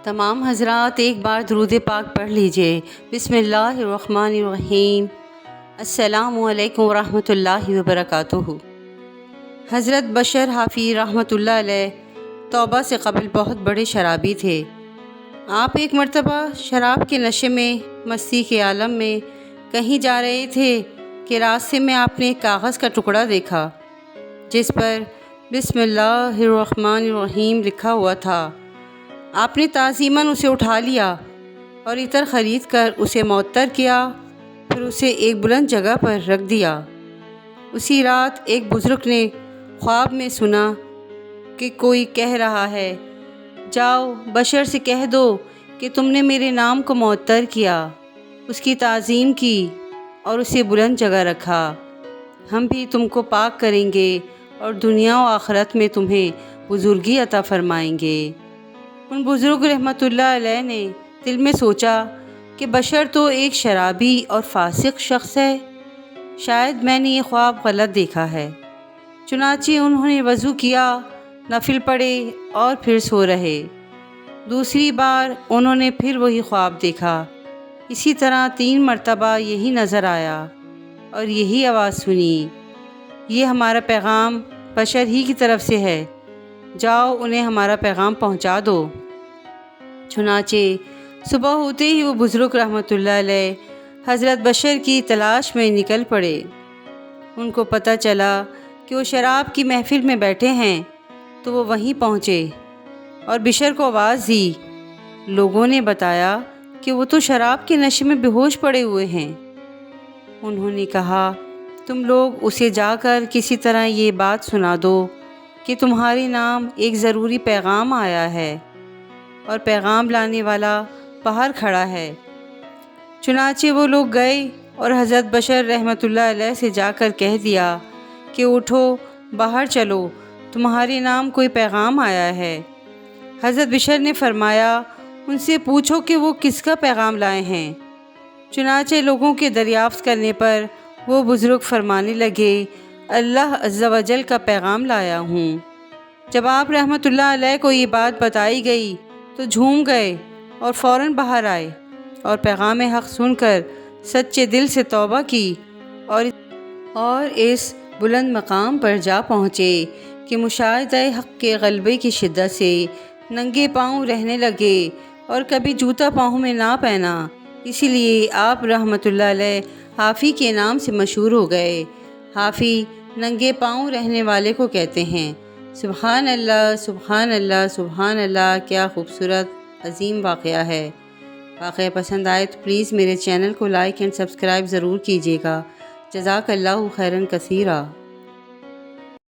تمام حضرات ایک بار درود پاک پڑھ لیجئے۔ بسم اللہ الرحمن الرحیم۔ السلام علیکم ورحمۃ اللہ وبرکاتہ۔ حضرت بشر حافی رحمۃ اللہ علیہ توبہ سے قبل بہت بڑے شرابی تھے۔ آپ ایک مرتبہ شراب کے نشے میں مستی کے عالم میں کہیں جا رہے تھے کہ راستے میں آپ نے ایک کاغذ کا ٹکڑا دیکھا جس پر بسم اللہ الرحمن الرحیم لکھا ہوا تھا۔ آپ نے تعظیماً اسے اٹھا لیا اور عطر خرید کر اسے معطر کیا، پھر اسے ایک بلند جگہ پر رکھ دیا۔ اسی رات ایک بزرگ نے خواب میں سنا کہ کوئی کہہ رہا ہے، جاؤ بشر سے کہہ دو کہ تم نے میرے نام کو معطر کیا، اس کی تعظیم کی اور اسے بلند جگہ رکھا۔ ہم بھی تم کو پاک کریں گے اور دنیا و آخرت میں تمہیں بزرگی عطا فرمائیں گے۔ ان بزرگ رحمۃ اللہ علیہ نے دل میں سوچا کہ بشر تو ایک شرابی اور فاسق شخص ہے، شاید میں نے یہ خواب غلط دیکھا ہے۔ چنانچہ انہوں نے وضو کیا، نفل پڑھے اور پھر سو رہے۔ دوسری بار انہوں نے پھر وہی خواب دیکھا۔ اسی طرح 3 مرتبہ یہی نظر آیا اور یہی آواز سنی، یہ ہمارا پیغام بشر ہی کی طرف سے ہے، جاؤ انہیں ہمارا پیغام پہنچا دو۔ چنانچہ صبح ہوتے ہی وہ بزرگ رحمۃ اللہ علیہ حضرت بشر کی تلاش میں نکل پڑے۔ ان کو پتہ چلا کہ وہ شراب کی محفل میں بیٹھے ہیں تو وہ وہیں پہنچے اور بشر کو آواز دی۔ لوگوں نے بتایا کہ وہ تو شراب کے نشے میں بے ہوش پڑے ہوئے ہیں۔ انہوں نے کہا، تم لوگ اسے جا کر کسی طرح یہ بات سنا دو کہ تمہارے نام ایک ضروری پیغام آیا ہے اور پیغام لانے والا باہر کھڑا ہے۔ چنانچہ وہ لوگ گئے اور حضرت بشر رحمۃ اللہ علیہ سے جا کر کہہ دیا کہ اٹھو باہر چلو، تمہارے نام کوئی پیغام آیا ہے۔ حضرت بشر نے فرمایا، ان سے پوچھو کہ وہ کس کا پیغام لائے ہیں۔ چنانچہ لوگوں کے دریافت کرنے پر وہ بزرگ فرمانے لگے، اللہ عز و جل کا پیغام لایا ہوں۔ جب آپ رحمۃ اللہ علیہ کو یہ بات بتائی گئی تو جھوم گئے اور فوراً باہر آئے اور پیغام حق سن کر سچے دل سے توبہ کی اور اس بلند مقام پر جا پہنچے کہ مشاہدہ حق کے غلبے کی شدت سے ننگے پاؤں رہنے لگے اور کبھی جوتا پاؤں میں نہ پہنا۔ اسی لیے آپ رحمۃ اللہ علیہ حافی کے نام سے مشہور ہو گئے۔ حافی ننگے پاؤں رہنے والے کو کہتے ہیں۔ سبحان اللہ سبحان اللہ سبحان اللہ، کیا خوبصورت عظیم واقعہ ہے۔ واقعہ پسند آئے تو پلیز میرے چینل کو لائک اینڈ سبسکرائب ضرور کیجیے گا۔ جزاک اللہ خیراً کثیرا۔